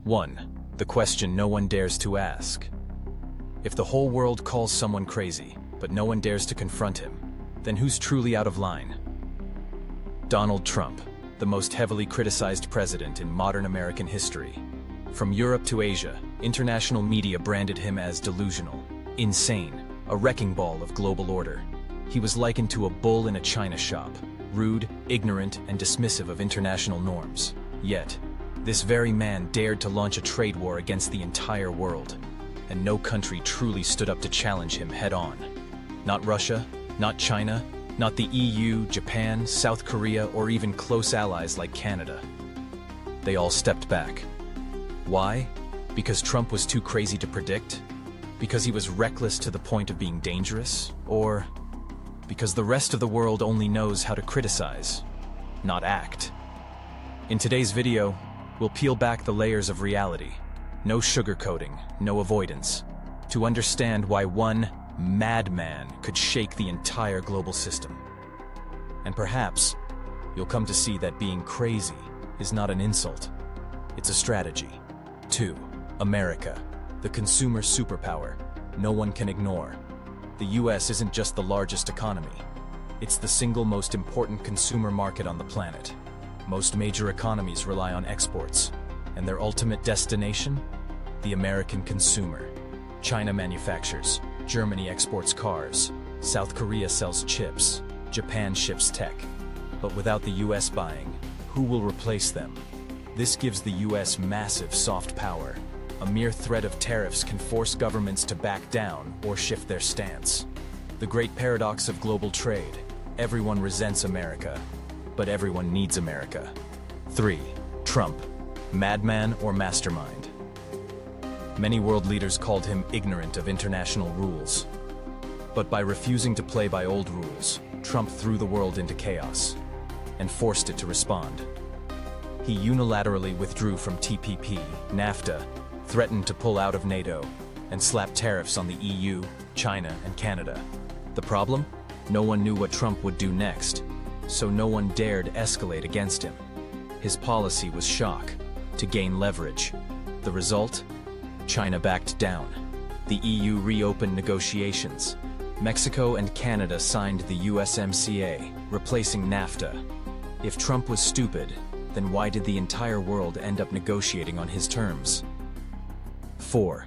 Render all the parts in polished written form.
1. The question no one dares to ask. If the whole world calls someone crazy, but no one dares to confront him, then who's truly out of line? Donald Trump, the most heavily criticized president in modern American history. From Europe to Asia, international media branded him as delusional, insane, a wrecking ball of global order. He was likened to a bull in a china shop, rude, ignorant, and dismissive of international norms. Yet, this very man dared to launch a trade war against the entire world, and no country truly stood up to challenge him head-on. Not Russia, not China, not the EU, Japan, South Korea, or even close allies like Canada. They all stepped back. Why? Because Trump was too crazy to predict? Because he was reckless to the point of being dangerous? Or because the rest of the world only knows how to criticize, not act? In today's video, we'll peel back the layers of reality. No sugarcoating, no avoidance. To understand why one madman could shake the entire global system. And perhaps, you'll come to see that being crazy is not an insult. It's a strategy. 2. America, the consumer superpower no one can ignore. The US isn't just the largest economy. It's the single most important consumer market on the planet. Most major economies rely on exports, and their ultimate destination? The American consumer. China manufactures, Germany exports cars, South Korea sells chips, Japan ships tech. But without the US buying, who will replace them? This gives the US massive soft power. A mere threat of tariffs can force governments to back down or shift their stance. The great paradox of global trade. Everyone resents America, but everyone needs America. 3. Trump, madman or mastermind? Many world leaders called him ignorant of international rules. But by refusing to play by old rules, Trump threw the world into chaos and forced it to respond. He unilaterally withdrew from TPP, NAFTA, threatened to pull out of NATO, and slapped tariffs on the EU, China, and Canada. The problem? No one knew what Trump would do next, so no one dared escalate against him. His policy was shock, to gain leverage. The result? China backed down. The EU reopened negotiations. Mexico and Canada signed the USMCA, replacing NAFTA. If Trump was stupid, then why did the entire world end up negotiating on his terms? 4.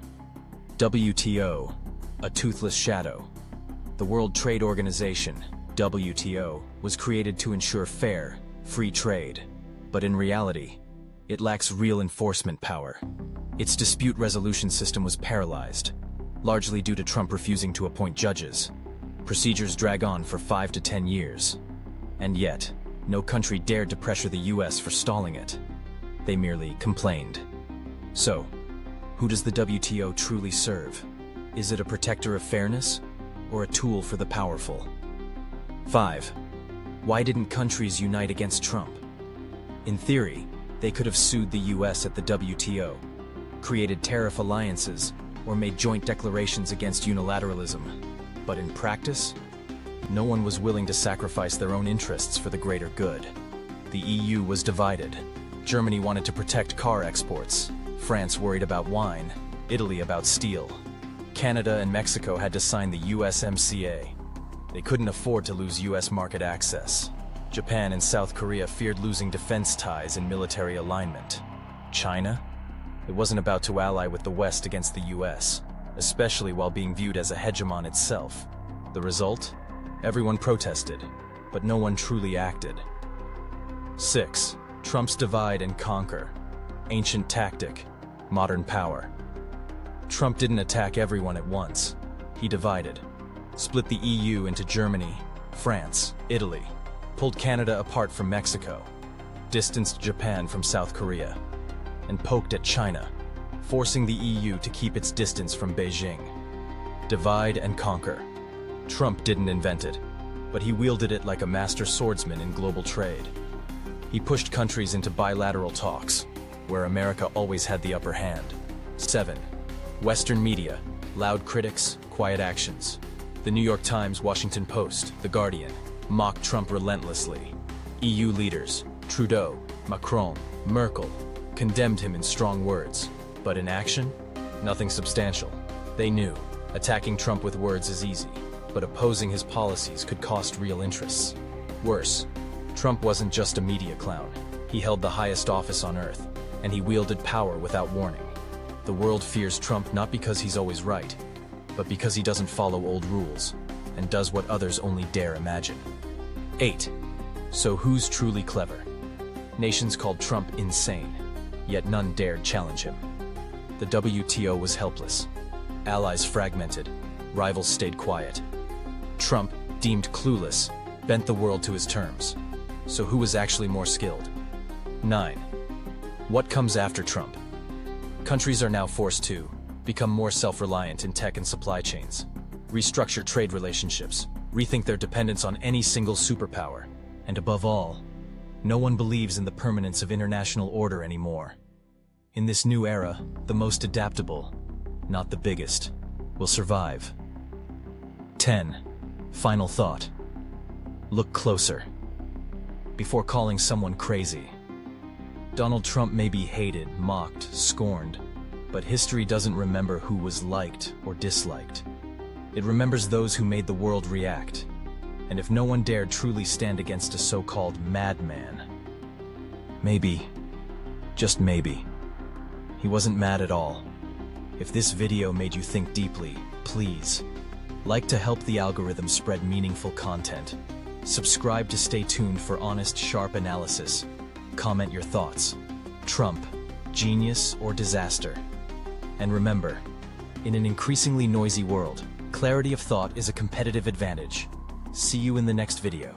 WTO, a toothless shadow. The World Trade Organization, WTO, was created to ensure fair, free trade. But in reality, it lacks real enforcement power. Its dispute resolution system was paralyzed, largely due to Trump refusing to appoint judges. Procedures drag on for 5 to 10 years. And yet, no country dared to pressure the US for stalling it. They merely complained. So, who does the WTO truly serve? Is it a protector of fairness, or a tool for the powerful? 5. Why didn't countries unite against Trump? In theory, they could have sued the US at the WTO, created tariff alliances, or made joint declarations against unilateralism. But in practice, no one was willing to sacrifice their own interests for the greater good. The EU was divided. Germany wanted to protect car exports, France worried about wine, Italy about steel. Canada and Mexico had to sign the USMCA. They couldn't afford to lose US market access. Japan and South Korea feared losing defense ties and military alignment. China? It wasn't about to ally with the West against the US, especially while being viewed as a hegemon itself. The result? Everyone protested, but no one truly acted. 6. Trump's divide and conquer. Ancient tactic, modern power. Trump didn't attack everyone at once. He divided. Split the EU into Germany, France, Italy. Pulled Canada apart from Mexico. Distanced Japan from South Korea. And poked at China, forcing the EU to keep its distance from Beijing. Divide and conquer. Trump didn't invent it, but he wielded it like a master swordsman in global trade. He pushed countries into bilateral talks, where America always had the upper hand. 7. Western media, loud critics, quiet actions. The New York Times, Washington Post, The Guardian, mocked Trump relentlessly. EU leaders, Trudeau, Macron, Merkel, condemned him in strong words, but in action, nothing substantial. They knew attacking Trump with words is easy, but opposing his policies could cost real interests. Worse, Trump wasn't just a media clown. He held the highest office on earth, and he wielded power without warning. The world fears Trump not because he's always right, but because he doesn't follow old rules and does what others only dare imagine. 8. So who's truly clever? Nations called Trump insane, yet none dared challenge him. The WTO was helpless. Allies fragmented. Rivals stayed quiet. Trump, deemed clueless, bent the world to his terms. So who was actually more skilled? 9. What comes after Trump? Countries are now forced to become more self-reliant in tech and supply chains, restructure trade relationships, rethink their dependence on any single superpower, and above all, no one believes in the permanence of international order anymore. In this new era, the most adaptable, not the biggest, will survive. 10. Final thought. Look closer. Before calling someone crazy. Donald Trump may be hated, mocked, scorned, but history doesn't remember who was liked or disliked. It remembers those who made the world react. And if no one dared truly stand against a so-called madman, maybe, just maybe, he wasn't mad at all. If this video made you think deeply, please like to help the algorithm spread meaningful content. Subscribe to stay tuned for honest, sharp analysis. Comment your thoughts. Trump, genius or disaster? And remember, in an increasingly noisy world, clarity of thought is a competitive advantage. See you in the next video.